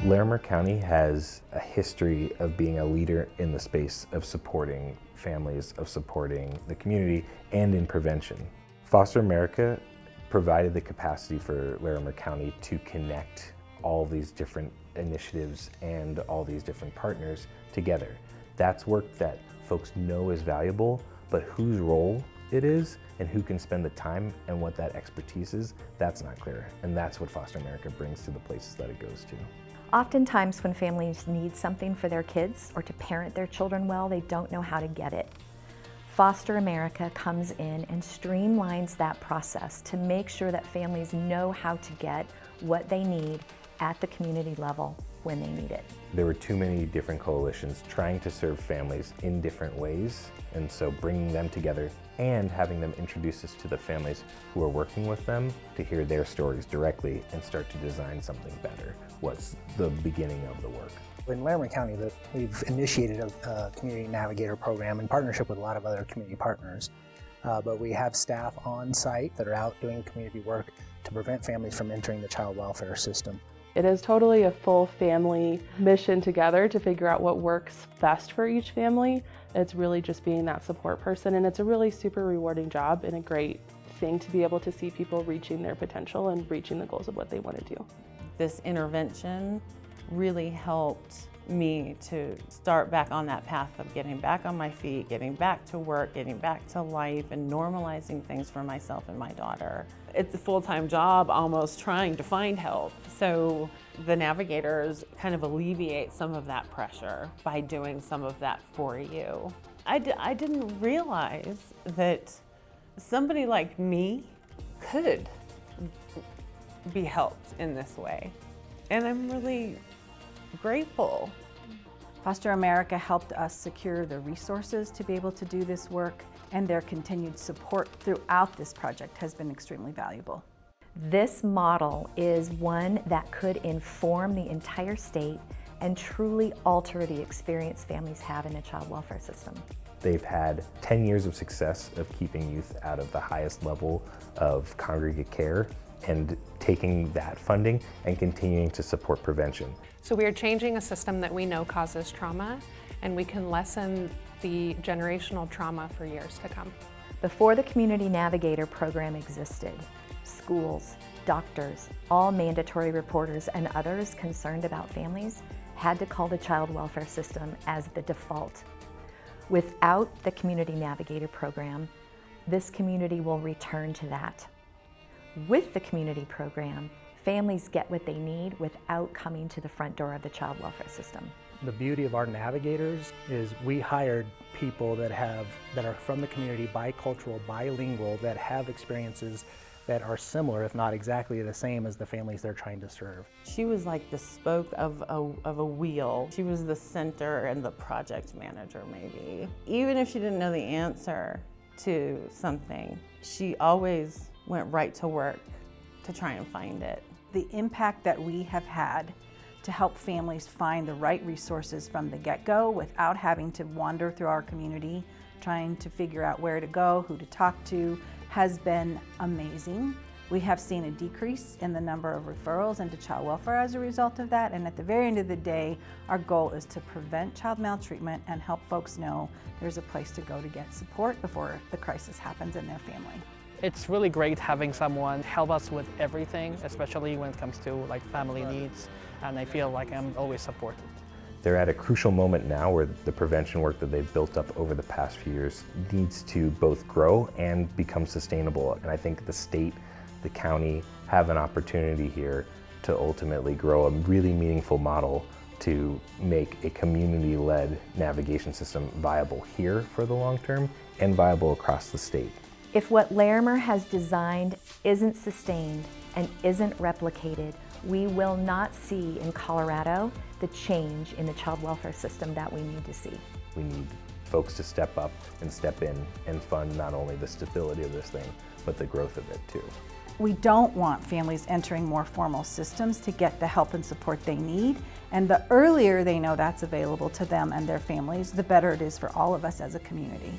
Larimer County has a history of being a leader in the space of supporting families, of supporting the community, and in prevention. Foster America provided the capacity for Larimer County to connect all these different initiatives and all these different partners together. That's work that folks know is valuable, but whose role it is and who can spend the time and what that expertise is, that's not clear. And that's what Foster America brings to the places that it goes to. Oftentimes when families need something for their kids or to parent their children well, they don't know how to get it. Foster America comes in and streamlines that process to make sure that families know how to get what they need at the community level when they need it. There were too many different coalitions trying to serve families in different ways, and so bringing them together and having them introduce us to the families who are working with them to hear their stories directly and start to design something better was the beginning of the work. In Larimer County, we've initiated a community navigator program in partnership with a lot of other community partners. But we have staff on site that are out doing community work to prevent families from entering the child welfare system. It is totally a full family mission together to figure out what works best for each family. It's really just being that support person, and it's a really super rewarding job and a great thing to be able to see people reaching their potential and reaching the goals of what they want to do. This intervention really helped me to start back on that path of getting back on my feet, getting back to work, getting back to life, and normalizing things for myself and my daughter. It's a full-time job almost trying to find help. So the navigators kind of alleviate some of that pressure by doing some of that for you. I didn't realize that somebody like me could be helped in this way. And I'm really grateful. Foster America helped us secure the resources to be able to do this work, and their continued support throughout this project has been extremely valuable. This model is one that could inform the entire state and truly alter the experience families have in the child welfare system. They've had 10 years of success of keeping youth out of the highest level of congregate care and taking that funding and continuing to support prevention. So we are changing a system that we know causes trauma, and we can lessen the generational trauma for years to come. Before the Community Navigator program existed, schools, doctors, all mandatory reporters, and others concerned about families had to call the child welfare system as the default. Without the Community Navigator program, this community will return to that. With the community program, families get what they need without coming to the front door of the child welfare system. The beauty of our navigators is we hired people that are from the community, bicultural, bilingual, that have experiences that are similar, if not exactly the same as the families they're trying to serve. She was like the spoke of a wheel. She was the center and the project manager maybe. Even if she didn't know the answer to something, she always went right to work to try and find it. The impact that we have had to help families find the right resources from the get-go without having to wander through our community, trying to figure out where to go, who to talk to, has been amazing. We have seen a decrease in the number of referrals into child welfare as a result of that, and at the very end of the day, our goal is to prevent child maltreatment and help folks know there's a place to go to get support before the crisis happens in their family. It's really great having someone help us with everything, especially when it comes to like family needs, and I feel like I'm always supported. They're at a crucial moment now where the prevention work that they've built up over the past few years needs to both grow and become sustainable. And I think the state, the county have an opportunity here to ultimately grow a really meaningful model to make a community-led navigation system viable here for the long term and viable across the state. If what Larimer has designed isn't sustained and isn't replicated, we will not see in Colorado the change in the child welfare system that we need to see. We need folks to step up and step in and fund not only the stability of this thing, but the growth of it too. We don't want families entering more formal systems to get the help and support they need, and the earlier they know that's available to them and their families, the better it is for all of us as a community.